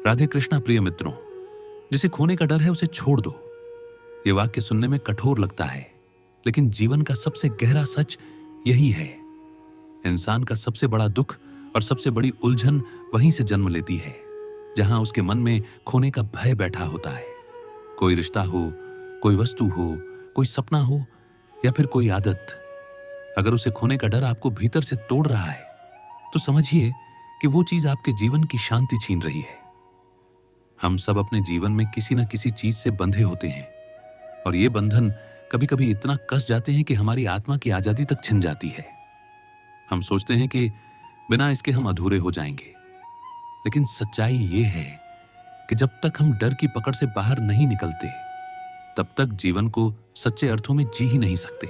राधे कृष्णा प्रिय मित्रों, जिसे खोने का डर है उसे छोड़ दो। ये वाक्य सुनने में कठोर लगता है, लेकिन जीवन का सबसे गहरा सच यही है। इंसान का सबसे बड़ा दुख और सबसे बड़ी उलझन वहीं से जन्म लेती है, जहां उसके मन में खोने का भय बैठा होता है। कोई रिश्ता हो, कोई वस्तु हो, कोई सपना हो या फिर कोई आदत, अगर उसे खोने का डर आपको भीतर से तोड़ रहा है, तो समझिए कि वो चीज आपके जीवन की शांति छीन रही है। हम सब अपने जीवन में किसी न किसी चीज से बंधे होते हैं, और ये बंधन कभी कभी इतना कस जाते हैं कि हमारी आत्मा की आजादी तक छिन जाती है। हम सोचते हैं कि बिना इसके हम अधूरे हो जाएंगे, लेकिन सच्चाई ये है कि जब तक हम डर की पकड़ से बाहर नहीं निकलते, तब तक जीवन को सच्चे अर्थों में जी ही नहीं सकते।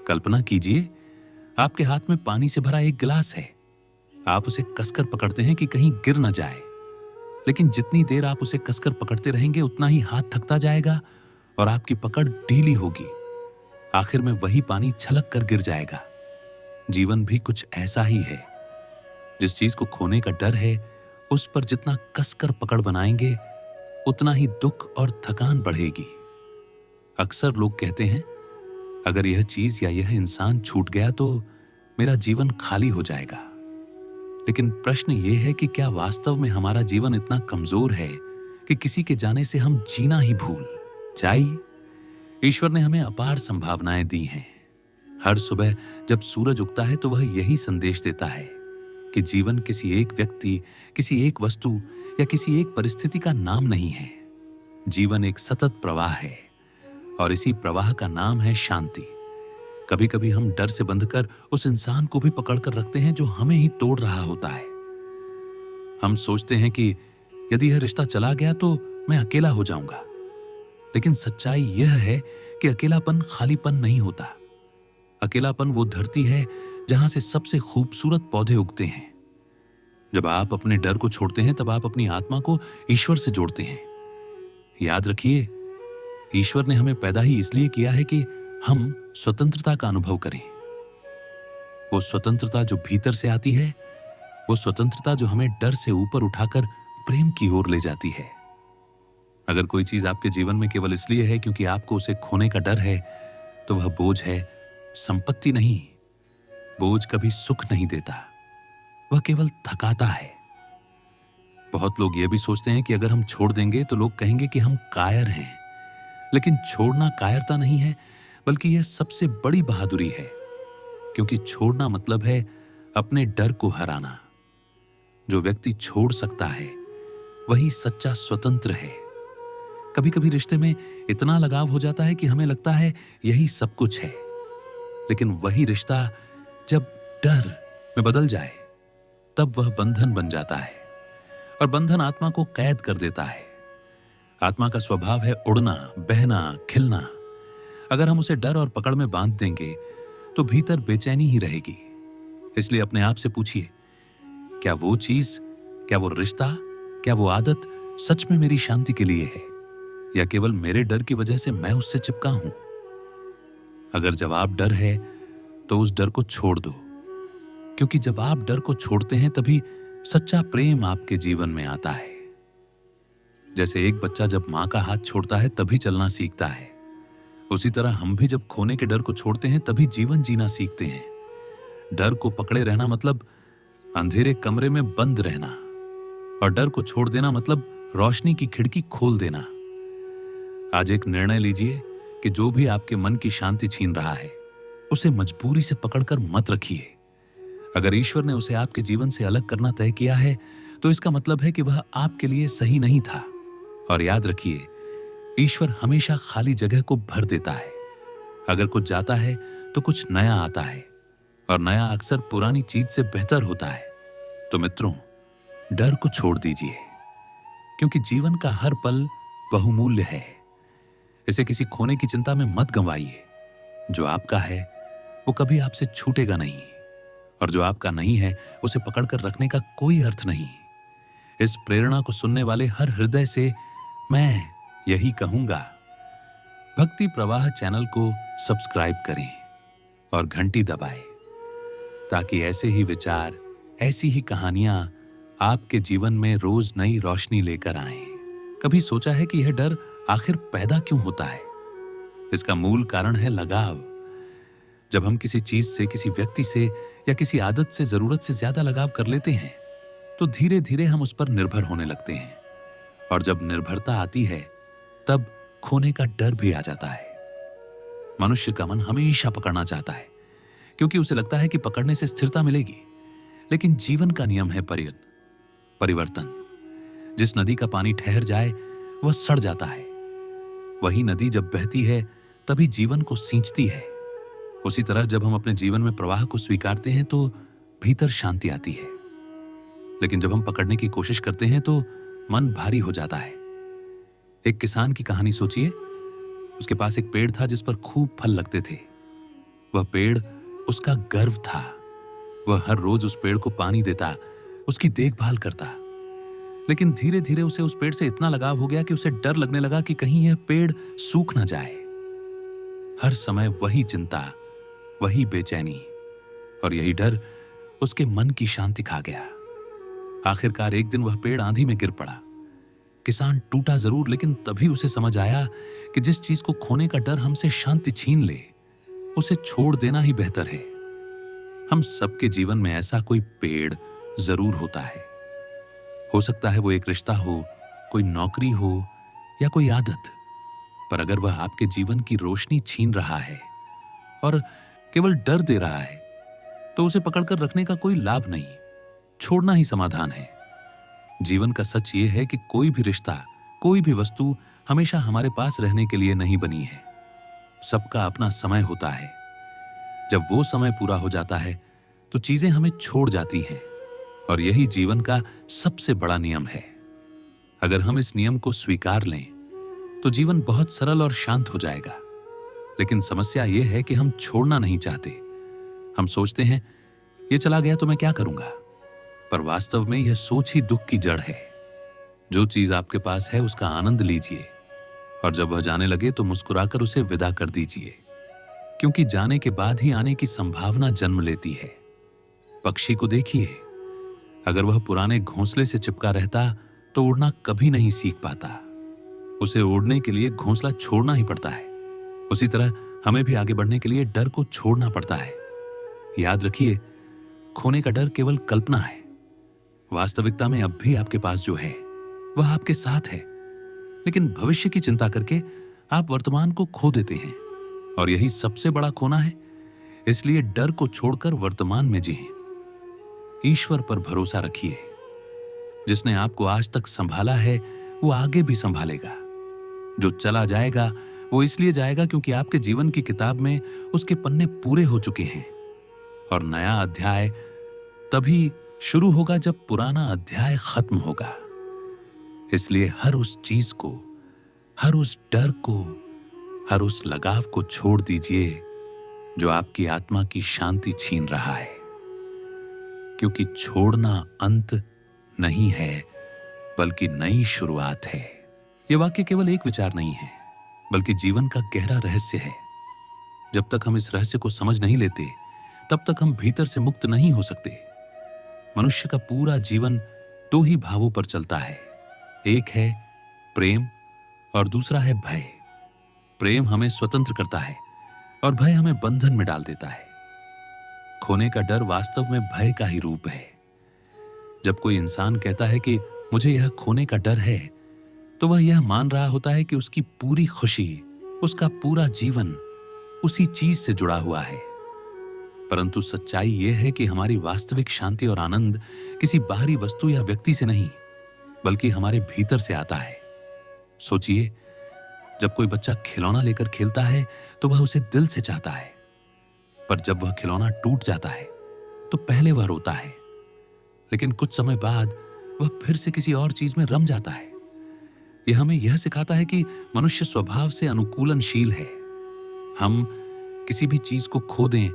कल्पना कीजिए, आपके हाथ में पानी से भरा एक गिलास है। आप उसे कसकर पकड़ते हैं कि कहीं गिर न जाए, लेकिन जितनी देर आप उसे कसकर पकड़ते रहेंगे उतना ही हाथ थकता जाएगा और आपकी पकड़ ढीली होगी। आखिर में वही पानी छलक कर गिर जाएगा। जीवन भी कुछ ऐसा ही है। जिस चीज को खोने का डर है, उस पर जितना कसकर पकड़ बनाएंगे, उतना ही दुख और थकान बढ़ेगी। अक्सर लोग कहते हैं, अगर यह चीज या यह इंसान छूट गया तो मेरा जीवन खाली हो जाएगा। लेकिन प्रश्न यह है कि क्या वास्तव में हमारा जीवन इतना कमजोर है कि किसी के जाने से हम जीना ही भूल जाइए? ईश्वर ने हमें अपार संभावनाएं दी हैं। हर सुबह जब सूरज उगता है तो वह यही संदेश देता है कि जीवन किसी एक व्यक्ति, किसी एक वस्तु या किसी एक परिस्थिति का नाम नहीं है। जीवन एक सतत प्रवाह है, और इसी प्रवाह का नाम है शांति। कभी कभी हम डर से बंधकर उस इंसान को भी पकड़कर रखते हैं जो हमें ही तोड़ रहा होता है। हम सोचते हैं कि यदि यह रिश्ता चला गया तो मैं अकेला हो जाऊंगा, लेकिन सच्चाई यह है कि अकेलापन खालीपन नहीं होता। अकेलापन वो धरती है जहां से सबसे खूबसूरत पौधे उगते हैं। जब आप अपने डर को छोड़ते हैं, तब आप अपनी आत्मा को ईश्वर से जोड़ते हैं। याद रखिए, ईश्वर ने हमें पैदा ही इसलिए किया है कि हम स्वतंत्रता का अनुभव करें। वो स्वतंत्रता जो भीतर से आती है, वो स्वतंत्रता जो हमें डर से ऊपर उठाकर प्रेम की ओर ले जाती है। अगर कोई चीज आपके जीवन में केवल इसलिए है क्योंकि आपको उसे खोने का डर है, तो वह बोझ है, संपत्ति नहीं। बोझ कभी सुख नहीं देता, वह केवल थकाता है। बहुत लोग यह भी सोचते हैं कि अगर हम छोड़ देंगे तो लोग कहेंगे कि हम कायर हैं, लेकिन छोड़ना कायरता नहीं है, बल्कि यह सबसे बड़ी बहादुरी है, क्योंकि छोड़ना मतलब है अपने डर को हराना। जो व्यक्ति छोड़ सकता है वही सच्चा स्वतंत्र है। कभी कभी रिश्ते में इतना लगाव हो जाता है कि हमें लगता है यही सब कुछ है, लेकिन वही रिश्ता जब डर में बदल जाए, तब वह बंधन बन जाता है, और बंधन आत्मा को कैद कर देता है। आत्मा का स्वभाव है उड़ना, बहना, खिलना। अगर हम उसे डर और पकड़ में बांध देंगे तो भीतर बेचैनी ही रहेगी। इसलिए अपने आप से पूछिए, क्या वो चीज, क्या वो रिश्ता, क्या वो आदत सच में मेरी शांति के लिए है, या केवल मेरे डर की वजह से मैं उससे चिपका हूं? अगर जवाब डर है तो उस डर को छोड़ दो, क्योंकि जब आप डर को छोड़ते हैं तभी सच्चा प्रेम आपके जीवन में आता है। जैसे एक बच्चा जब मां का हाथ छोड़ता है तभी चलना सीखता है, उसी तरह हम भी जब खोने के डर को छोड़ते हैं तभी जीवन जीना सीखते हैं। डर को पकड़े रहना मतलब अंधेरे कमरे में बंद रहना, और डर को छोड़ देना मतलब रोशनी की खिड़की खोल देना। आज एक निर्णय लीजिए कि जो भी आपके मन की शांति छीन रहा है, उसे मजबूरी से पकड़कर मत रखिए। अगर ईश्वर ने उसे आपके जीवन से अलग करना तय किया है, तो इसका मतलब है कि वह आपके लिए सही नहीं था। और याद रखिए, ईश्वर हमेशा खाली जगह को भर देता है। अगर कुछ जाता है तो कुछ नया आता है, और नया अक्सर पुरानी चीज से बेहतर होता है। तो मित्रों, डर को छोड़ दीजिए, क्योंकि जीवन का हर पल बहुमूल्य है। इसे किसी खोने की चिंता में मत गंवाइए। जो आपका है वो कभी आपसे छूटेगा नहीं, और जो आपका नहीं है उसे पकड़कर रखने का कोई अर्थ नहीं। इस प्रेरणा को सुनने वाले हर हृदय से मैं यही कहूंगा, भक्ति प्रवाह चैनल को सब्सक्राइब करें और घंटी दबाएं, ताकि ऐसे ही विचार, ऐसी ही कहानियां आपके जीवन में रोज नई रोशनी लेकर आए। कभी सोचा है कि यह डर आखिर पैदा क्यों होता है? इसका मूल कारण है लगाव। जब हम किसी चीज से, किसी व्यक्ति से या किसी आदत से जरूरत से ज्यादा लगाव कर लेते हैं तो धीरे धीरे हम उस पर निर्भर होने लगते हैं, और जब निर्भरता आती है तब खोने का डर भी आ जाता है। मनुष्य का मन हमेशा पकड़ना चाहता है क्योंकि उसे लगता है कि पकड़ने से स्थिरता मिलेगी, लेकिन जीवन का नियम है परिवर्तन। जिस नदी का पानी ठहर जाए वह सड़ जाता है, वही नदी जब बहती है तभी जीवन को सींचती है। उसी तरह जब हम अपने जीवन में प्रवाह को स्वीकारते हैं तो भीतर शांति आती है, लेकिन जब हम पकड़ने की कोशिश करते हैं तो मन भारी हो जाता है। एक किसान की कहानी सोचिए। उसके पास एक पेड़ था जिस पर खूब फल लगते थे। वह पेड़ उसका गर्व था। वह हर रोज उस पेड़ को पानी देता, उसकी देखभाल करता, लेकिन धीरे धीरे उसे उस पेड़ से इतना लगाव हो गया कि उसे डर लगने लगा कि कहीं यह पेड़ सूख ना जाए। हर समय वही चिंता, वही बेचैनी, और यही डर उसके मन की शांति खा गया। आखिरकार एक दिन वह पेड़ आंधी में गिर पड़ा। किसान टूटा जरूर, लेकिन तभी उसे समझ आया कि जिस चीज को खोने का डर हमसे शांति छीन ले उसे छोड़ देना ही बेहतर है। हम सबके जीवन में ऐसा कोई पेड़ जरूर होता है। हो सकता है वो एक रिश्ता हो, कोई नौकरी हो या कोई आदत, पर अगर वह आपके जीवन की रोशनी छीन रहा है और केवल डर दे रहा है तो उसे पकड़कर रखने का कोई लाभ नहीं, छोड़ना ही समाधान है। जीवन का सच ये है कि कोई भी रिश्ता, कोई भी वस्तु हमेशा हमारे पास रहने के लिए नहीं बनी है। सबका अपना समय होता है। जब वो समय पूरा हो जाता है तो चीजें हमें छोड़ जाती हैं, और यही जीवन का सबसे बड़ा नियम है। अगर हम इस नियम को स्वीकार लें तो जीवन बहुत सरल और शांत हो जाएगा। लेकिन समस्या यह है कि हम छोड़ना नहीं चाहते। हम सोचते हैं ये चला गया तो मैं क्या करूंगा, पर वास्तव में यह सोच ही दुख की जड़ है। जो चीज आपके पास है उसका आनंद लीजिए, और जब वह जाने लगे तो मुस्कुराकर उसे विदा कर दीजिए, क्योंकि जाने के बाद ही आने की संभावना जन्म लेती है। पक्षी को देखिए, अगर वह पुराने घोंसले से चिपका रहता तो उड़ना कभी नहीं सीख पाता। उसे उड़ने के लिए घोंसला छोड़ना ही पड़ता है। उसी तरह हमें भी आगे बढ़ने के लिए डर को छोड़ना पड़ता है। याद रखिए, खोने का डर केवल कल्पना है। वास्तविकता में अब भी आपके पास जो है वह आपके साथ है, लेकिन भविष्य की चिंता करके आप वर्तमान को खो देते हैं, और यही सबसे बड़ा खोना है। इसलिए डर को छोड़कर वर्तमान में जिएं। ईश्वर पर भरोसा रखिए। जिसने आपको आज तक संभाला है वो आगे भी संभालेगा। जो चला जाएगा वो इसलिए जाएगा क्योंकि आपके जीवन की किताब में उसके पन्ने पूरे हो चुके हैं, और नया अध्याय तभी शुरू होगा जब पुराना अध्याय खत्म होगा। इसलिए हर उस चीज को, हर उस डर को, हर उस लगाव को छोड़ दीजिए जो आपकी आत्मा की शांति छीन रहा है, क्योंकि छोड़ना अंत नहीं है बल्कि नई शुरुआत है। यह वाक्य केवल एक विचार नहीं है बल्कि जीवन का गहरा रहस्य है। जब तक हम इस रहस्य को समझ नहीं लेते तब तक हम भीतर से मुक्त नहीं हो सकते। मनुष्य का पूरा जीवन दो ही भावों पर चलता है, एक है प्रेम और दूसरा है भय। प्रेम हमें स्वतंत्र करता है और भय हमें बंधन में डाल देता है। खोने का डर वास्तव में भय का ही रूप है। जब कोई इंसान कहता है कि मुझे यह खोने का डर है, तो वह यह मान रहा होता है कि उसकी पूरी खुशी, उसका पूरा जीवन उसी चीज से जुड़ा हुआ है। परंतु सच्चाई यह है कि हमारी वास्तविक शांति और आनंद किसी बाहरी वस्तु या व्यक्ति से नहीं बल्कि हमारे भीतर से आता है। सोचिए, जब कोई बच्चा खिलौना लेकर खेलता है तो वह उसे दिल से चाहता है, पर जब वह खिलौना टूट जाता है तो पहले वह रोता है, लेकिन कुछ समय बाद वह फिर से किसी और चीज में रम जाता है। यह हमें यह सिखाता है कि मनुष्य स्वभाव से अनुकूलनशील है। हम किसी भी चीज को खो दें,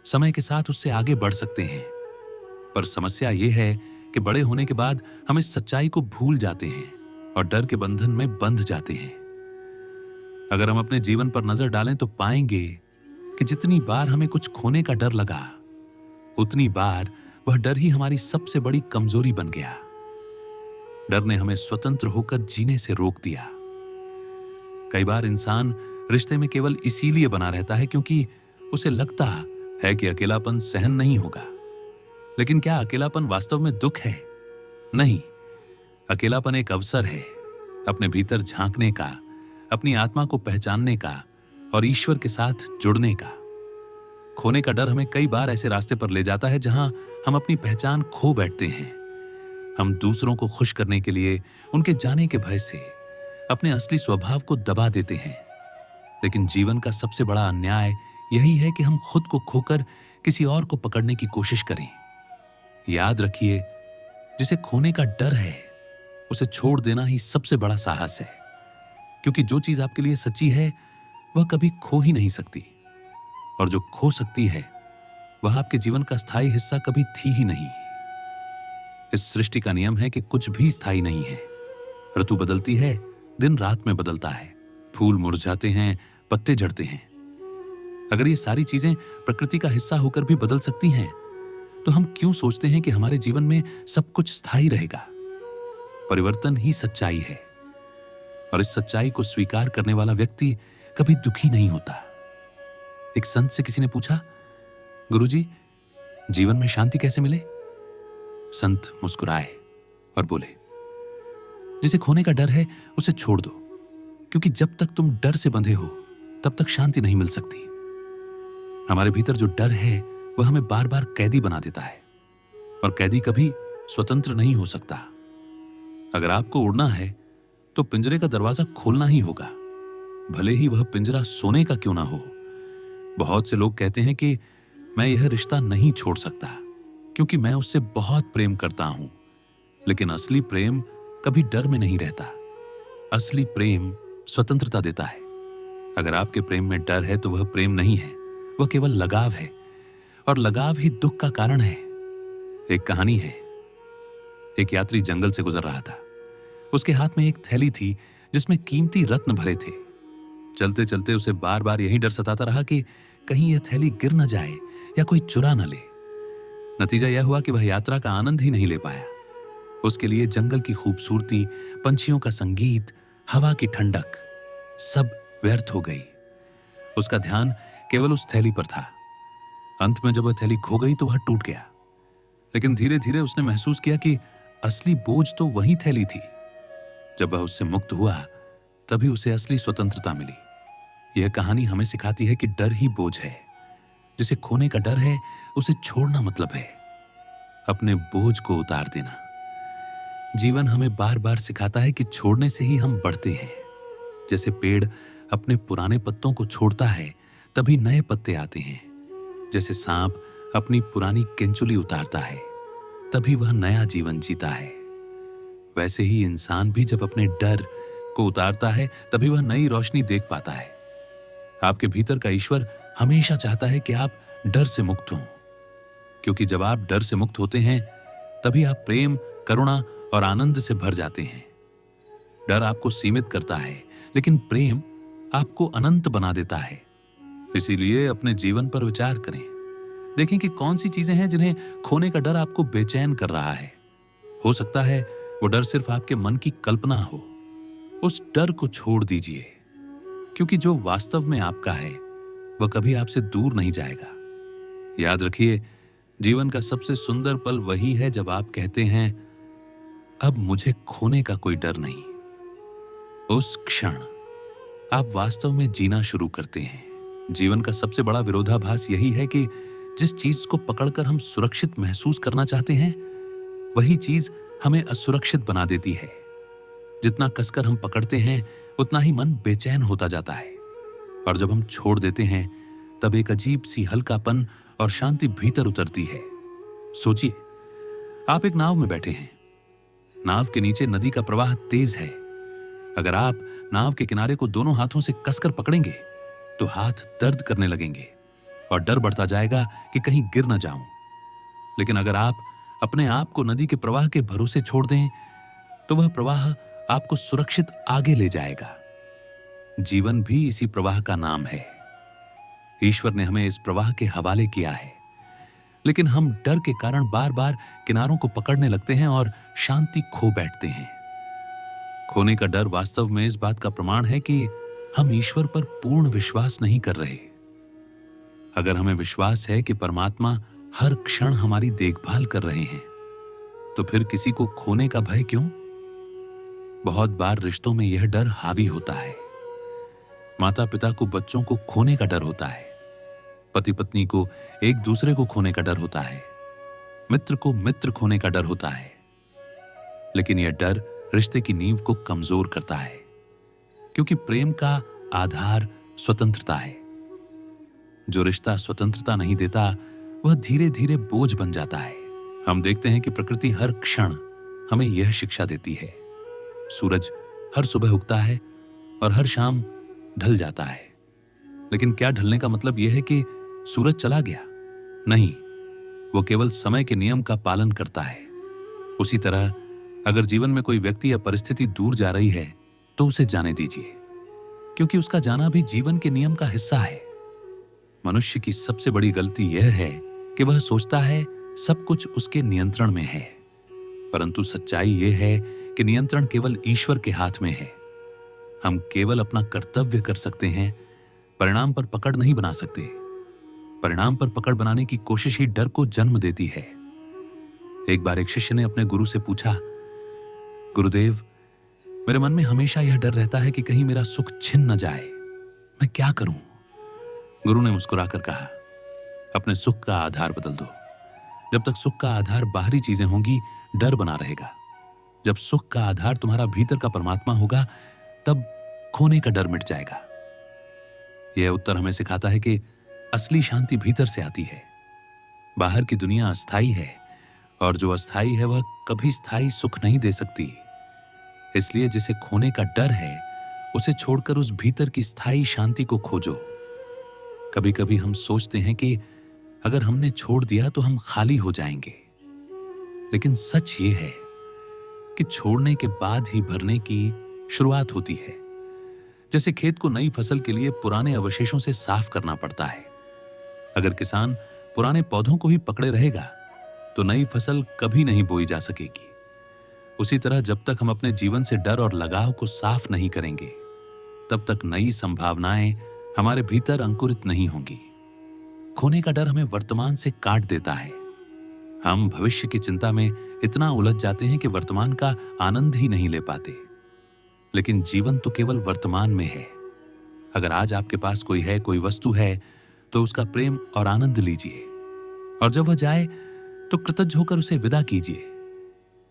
समय के साथ उससे आगे बढ़ सकते हैं, पर समस्या यह है कि बड़े होने के बाद हम इस सच्चाई को भूल जाते हैं और डर के बंधन में बंध जाते हैं। अगर हम अपने जीवन पर नजर डालें तो पाएंगे कि जितनी बार हमें कुछ खोने का डर लगा, उतनी बार वह डर ही हमारी सबसे बड़ी कमजोरी बन गया। डर ने हमें स्वतंत्र होकर जीने से रोक दिया। कई बार इंसान रिश्ते में केवल इसीलिए बना रहता है क्योंकि उसे लगता है कि अकेलापन सहन नहीं होगा। लेकिन क्या अकेलापन वास्तव में दुख है? नहीं, अकेलापन एक अवसर है अपने भीतर झांकने का, अपनी आत्मा को पहचानने का और ईश्वर के साथ जुड़ने का। खोने का डर हमें कई बार ऐसे रास्ते पर ले जाता है जहां हम अपनी पहचान खो बैठते हैं। हम दूसरों को खुश करने के लिए उनके जाने के भय से अपने असली स्वभाव को दबा देते हैं। लेकिन जीवन का सबसे बड़ा अन्याय यही है कि हम खुद को खोकर किसी और को पकड़ने की कोशिश करें। याद रखिए, जिसे खोने का डर है उसे छोड़ देना ही सबसे बड़ा साहस है, क्योंकि जो चीज आपके लिए सच्ची है वह कभी खो ही नहीं सकती, और जो खो सकती है वह आपके जीवन का स्थायी हिस्सा कभी थी ही नहीं। इस सृष्टि का नियम है कि कुछ भी स्थायी नहीं है। ऋतु बदलती है, दिन रात में बदलता है, फूल मुरझाते हैं, पत्ते झड़ते हैं। अगर ये सारी चीजें प्रकृति का हिस्सा होकर भी बदल सकती हैं, तो हम क्यों सोचते हैं कि हमारे जीवन में सब कुछ स्थायी रहेगा? परिवर्तन ही सच्चाई है, और इस सच्चाई को स्वीकार करने वाला व्यक्ति कभी दुखी नहीं होता। एक संत से किसी ने पूछा, गुरुजी, जीवन में शांति कैसे मिले? संत मुस्कुराए और बोले, जिसे खोने का डर है उसे छोड़ दो, क्योंकि जब तक तुम डर से बंधे हो तब तक शांति नहीं मिल सकती। हमारे भीतर जो डर है वह हमें बार बार कैदी बना देता है, और कैदी कभी स्वतंत्र नहीं हो सकता। अगर आपको उड़ना है तो पिंजरे का दरवाजा खोलना ही होगा, भले ही वह पिंजरा सोने का क्यों ना हो। बहुत से लोग कहते हैं कि मैं यह रिश्ता नहीं छोड़ सकता क्योंकि मैं उससे बहुत प्रेम करता हूं। लेकिन असली प्रेम कभी डर में नहीं रहता। असली प्रेम स्वतंत्रता देता है। अगर आपके प्रेम में डर है तो वह प्रेम नहीं है, वह केवल लगाव है, और लगाव ही दुख का कारण है। एक कहानी है। एक यात्री जंगल से गुजर रहा था। उसके हाथ में एक थैली थी जिसमें कीमती रत्न भरे थे। चलते चलते उसे बार बार यही डर सताता रहा कि कहीं यह थैली गिर न जाए या कोई चुरा न ले। नतीजा यह हुआ कि वह यात्रा का आनंद ही नहीं ले पाया। उसके लिए जंगल की खूबसूरती, पंछियों का संगीत, हवा की ठंडक सब व्यर्थ हो गई। उसका ध्यान केवल उस थैली पर था। अंत में जब वह थैली खो गई तो वह टूट गया। लेकिन धीरे धीरे उसने महसूस किया कि असली बोझ तो वही थैली थी। जब वह उससे मुक्त हुआ तभी उसे असली स्वतंत्रता मिली। यह कहानी हमें सिखाती है कि डर ही बोझ है। जिसे खोने का डर है उसे छोड़ना मतलब है अपने बोझ को उतार देना। जीवन हमें बार बार सिखाता है कि छोड़ने से ही हम बढ़ते हैं। जैसे पेड़ अपने पुराने पत्तों को छोड़ता है तभी नए पत्ते आते हैं। जैसे सांप अपनी पुरानी केंचुली उतारता है तभी वह नया जीवन जीता है। वैसे ही इंसान भी जब अपने डर को उतारता है तभी वह नई रोशनी देख पाता है। आपके भीतर का ईश्वर हमेशा चाहता है कि आप डर से मुक्त हों, क्योंकि जब आप डर से मुक्त होते हैं तभी आप प्रेम, करुणा और आनंद से भर जाते हैं। डर आपको सीमित करता है, लेकिन प्रेम आपको अनंत बना देता है। इसीलिए अपने जीवन पर विचार करें। देखें कि कौन सी चीजें हैं जिन्हें खोने का डर आपको बेचैन कर रहा है। हो सकता है वो डर सिर्फ आपके मन की कल्पना हो। उस डर को छोड़ दीजिए, क्योंकि जो वास्तव में आपका है वह कभी आपसे दूर नहीं जाएगा। याद रखिए, जीवन का सबसे सुंदर पल वही है जब आप कहते हैं, अब मुझे खोने का कोई डर नहीं। उस क्षण आप वास्तव में जीना शुरू करते हैं। जीवन का सबसे बड़ा विरोधाभास यही है कि जिस चीज को पकड़कर हम सुरक्षित महसूस करना चाहते हैं वही चीज हमें असुरक्षित बना देती है। जितना कसकर हम पकड़ते हैं उतना ही मन बेचैन होता जाता है, और जब हम छोड़ देते हैं तब एक अजीब सी हल्कापन और शांति भीतर उतरती है। सोचिए, आप एक नाव में बैठे हैं। नाव के नीचे नदी का प्रवाह तेज है। अगर आप नाव के किनारे को दोनों हाथों से कसकर पकड़ेंगे तो हाथ दर्द करने लगेंगे और डर बढ़ता जाएगा कि कहीं गिर न जाऊं। लेकिन अगर आप अपने आप को नदी के प्रवाह के भरोसे छोड़ दें तो वह प्रवाह आपको सुरक्षित आगे ले जाएगा। जीवन भी इसी प्रवाह का नाम है। ईश्वर ने हमें इस प्रवाह के हवाले किया है। लेकिन हम डर के कारण बार बार किनारों को पकड़ने लगते हैं और शांति खो बैठते हैं। खोने का डर वास्तव में इस बात का प्रमाण है कि हम ईश्वर पर पूर्ण विश्वास नहीं कर रहे। अगर हमें विश्वास है कि परमात्मा हर क्षण हमारी देखभाल कर रहे हैं, तो फिर किसी को खोने का भय क्यों? बहुत बार रिश्तों में यह डर हावी होता है। माता पिता को बच्चों को खोने का डर होता है, पति पत्नी को एक दूसरे को खोने का डर होता है, मित्र को मित्र खोने का डर होता है। लेकिन यह डर रिश्ते की नींव को कमजोर करता है, क्योंकि प्रेम का आधार स्वतंत्रता है। जो रिश्ता स्वतंत्रता नहीं देता, वह धीरे धीरे बोझ बन जाता है। हम देखते हैं कि प्रकृति हर क्षण हमें यह शिक्षा देती है। सूरज हर सुबह उगता है और हर शाम ढल जाता है। लेकिन क्या ढलने का मतलब यह है कि सूरज चला गया? नहीं, वो केवल समय के नियम का पालन करता है। उसी तरह अगर जीवन में कोई व्यक्ति या परिस्थिति दूर जा रही है, तो उसे जाने दीजिए, क्योंकि उसका जाना भी जीवन के नियम का हिस्सा है। मनुष्य की सबसे बड़ी गलती यह है कि वह सोचता है सब कुछ उसके नियंत्रण में है, परंतु सच्चाई यह है कि नियंत्रण केवल ईश्वर के हाथ में है। हम केवल अपना कर्तव्य कर सकते हैं, परिणाम पर पकड़ नहीं बना सकते। परिणाम पर पकड़ बनाने की कोशिश ही डर को जन्म देती है। एक बार एक शिष्य ने अपने गुरु से पूछा, गुरुदेव, मेरे मन में हमेशा यह डर रहता है कि कहीं मेरा सुख छिन न जाए, मैं क्या करूं? गुरु ने मुस्कुराकर कहा, अपने सुख का आधार बदल दो। जब तक सुख का आधार बाहरी चीजें होंगी, डर बना रहेगा। जब सुख का आधार तुम्हारा भीतर का परमात्मा होगा, तब खोने का डर मिट जाएगा। यह उत्तर हमें सिखाता है कि असली शांति भीतर से आती है। बाहर की दुनिया अस्थाई है, और जो अस्थाई है वह कभी स्थायी सुख नहीं दे सकती। इसलिए जिसे खोने का डर है, उसे छोड़कर उस भीतर की स्थायी शांति को खोजो। कभी कभी हम सोचते हैं कि अगर हमने छोड़ दिया तो हम खाली हो जाएंगे, लेकिन सच ये है कि छोड़ने के बाद ही भरने की शुरुआत होती है। जैसे खेत को नई फसल के लिए पुराने अवशेषों से साफ करना पड़ता है। अगर किसान पुराने पौधों को ही पकड़े रहेगा, तो नई फसल कभी नहीं बोई जा सकेगी। उसी तरह जब तक हम अपने जीवन से डर और लगाव को साफ नहीं करेंगे, तब तक नई संभावनाएं हमारे भीतर अंकुरित नहीं होंगी। खोने का डर हमें वर्तमान से काट देता है। हम भविष्य की चिंता में इतना उलझ जाते हैं कि वर्तमान का आनंद ही नहीं ले पाते। लेकिन जीवन तो केवल वर्तमान में है। अगर आज आपके पास कोई है, कोई वस्तु है, तो उसका प्रेम और आनंद लीजिए, और जब वह जाए तो कृतज्ञ होकर उसे विदा कीजिए।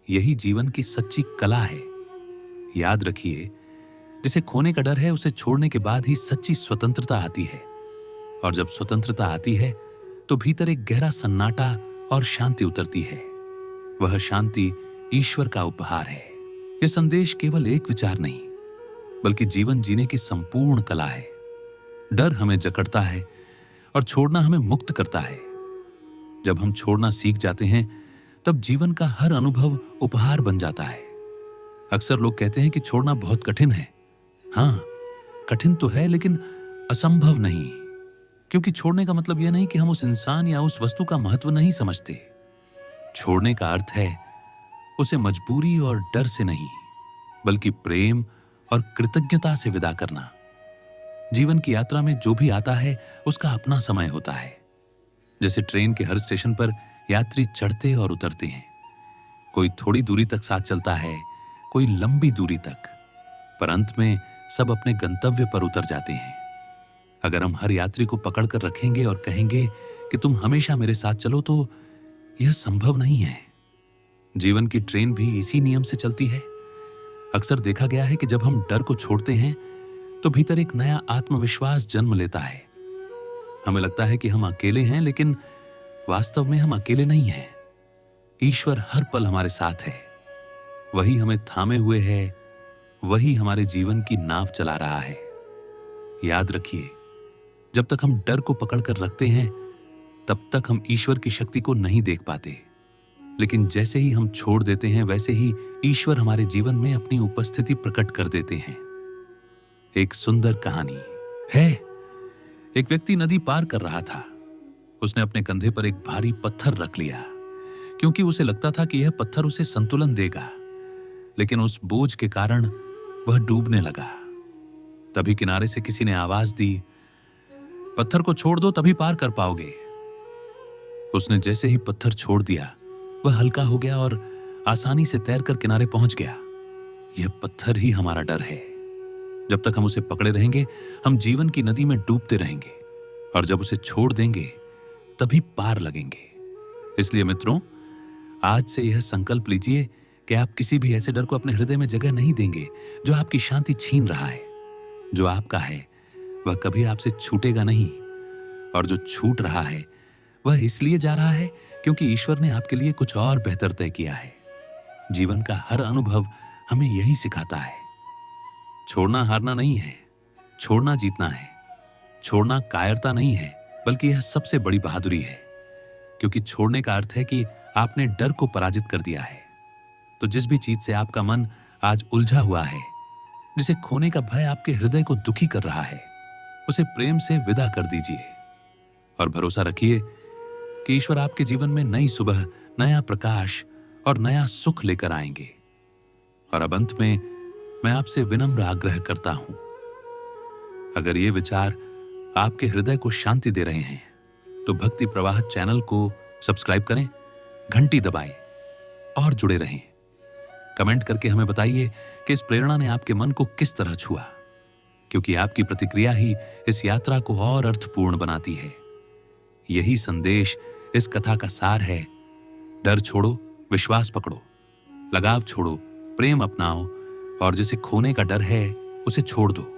यही जीवन की सच्ची कला है। याद रखिए, जिसे खोने का डर है, उसे छोड़ने के बाद ही सच्ची स्वतंत्रता आती है। और जब स्वतंत्रता आती है, तो भीतर एक गहरा सन्नाटा और शांति उतरती है। वह शांति ईश्वर का उपहार है। यह संदेश केवल एक विचार नहीं, बल्कि जीवन जीने की संपूर्ण कला है। डर हमें जकड़ता है और छोड़ना हमें मुक्त करता है। जब हम छोड़ना सीख जाते हैं, तब जीवन का हर अनुभव उपहार बन जाता है। अक्सर लोग कहते हैं कि छोड़ना बहुत कठिन है। हाँ, कठिन तो है, लेकिन असंभव नहीं। क्योंकि छोड़ने का मतलब यह नहीं कि हम उस इंसान या उस वस्तु का महत्व नहीं समझते। छोड़ने का अर्थ है उसे मजबूरी और डर से नहीं, बल्कि प्रेम और कृतज्ञता से विदा करना। जीवन की यात्रा में जो भी आता है, उसका अपना समय होता है। जैसे ट्रेन के हर स्टेशन पर यात्री चढ़ते और उतरते हैं। कोई थोड़ी दूरी तक साथ चलता है, कोई लंबी दूरी तक, पर अंत में सब अपने गंतव्य पर उतर जाते हैं। अगर हम हर यात्री को पकड़कर रखेंगे और कहेंगे कि तुम हमेशा मेरे साथ चलो, तो यह संभव नहीं है। जीवन की ट्रेन भी इसी नियम से चलती है। अक्सर देखा गया है कि जब हम डर को छोड़ते हैं, तो भीतर एक नया आत्मविश्वास जन्म लेता है। हमें लगता है कि हम अकेले हैं, लेकिन वास्तव में हम अकेले नहीं हैं। ईश्वर हर पल हमारे साथ है। वही हमें थामे हुए है, वही हमारे जीवन की नाव चला रहा है। याद रखिए, जब तक हम डर को पकड़कर रखते हैं, तब तक हम ईश्वर की शक्ति को नहीं देख पाते। लेकिन जैसे ही हम छोड़ देते हैं, वैसे ही ईश्वर हमारे जीवन में अपनी उपस्थिति प्रकट कर देते हैं। एक सुंदर कहानी है। एक व्यक्ति नदी पार कर रहा था। उसने अपने कंधे पर एक भारी पत्थर रख लिया, क्योंकि उसे लगता था कि यह पत्थर उसे संतुलन देगा। लेकिन उस बोझ के कारण वह डूबने लगा। तभी किनारे से किसी ने आवाज दी, पत्थर को छोड़ दो, तभी पार कर पाओगे। उसने जैसे ही पत्थर छोड़ दिया, वह हल्का हो गया और आसानी से तैरकर किनारे पहुंच गया। यह पत्थर ही हमारा डर है। जब तक हम उसे पकड़े रहेंगे, हम जीवन की नदी में डूबते रहेंगे, और जब उसे छोड़ देंगे तभी पार लगेंगे। इसलिए मित्रों, आज से यह संकल्प लीजिए कि आप किसी भी ऐसे डर को अपने हृदय में जगह नहीं देंगे जो आपकी शांति छीन रहा है। जो आपका है वह कभी आपसे छूटेगा नहीं, और जो छूट रहा है वह इसलिए जा रहा है क्योंकि ईश्वर ने आपके लिए कुछ और बेहतर तय किया है। जीवन का हर अनुभव हमें यही सिखाता है। छोड़ना हारना नहीं है, छोड़ना जीतना है। छोड़ना कायरता नहीं है, बल्कि यह सबसे बड़ी बहादुरी है, क्योंकि छोड़ने का अर्थ है कि आपने डर को पराजित कर दिया है। तो जिस भी चीज से आपका मन आज उलझा हुआ है, जिसे खोने का भय आपके हृदय को दुखी कर रहा है, उसे प्रेम से विदा कर दीजिए और भरोसा रखिए कि ईश्वर आपके जीवन में नई सुबह, नया प्रकाश और नया सुख लेकर आएंगे। और अब अंत में मैं आपसे विनम्र आग्रह करता हूं, अगर ये विचार आपके हृदय को शांति दे रहे हैं तो भक्ति प्रवाह चैनल को सब्सक्राइब करें, घंटी दबाएं और जुड़े रहें। कमेंट करके हमें बताइए कि इस प्रेरणा ने आपके मन को किस तरह छुआ, क्योंकि आपकी प्रतिक्रिया ही इस यात्रा को और अर्थपूर्ण बनाती है। यही संदेश इस कथा का सार है। डर छोड़ो, विश्वास पकड़ो, लगाव छोड़ो, प्रेम अपनाओ, और जिसे खोने का डर है उसे छोड़ दो।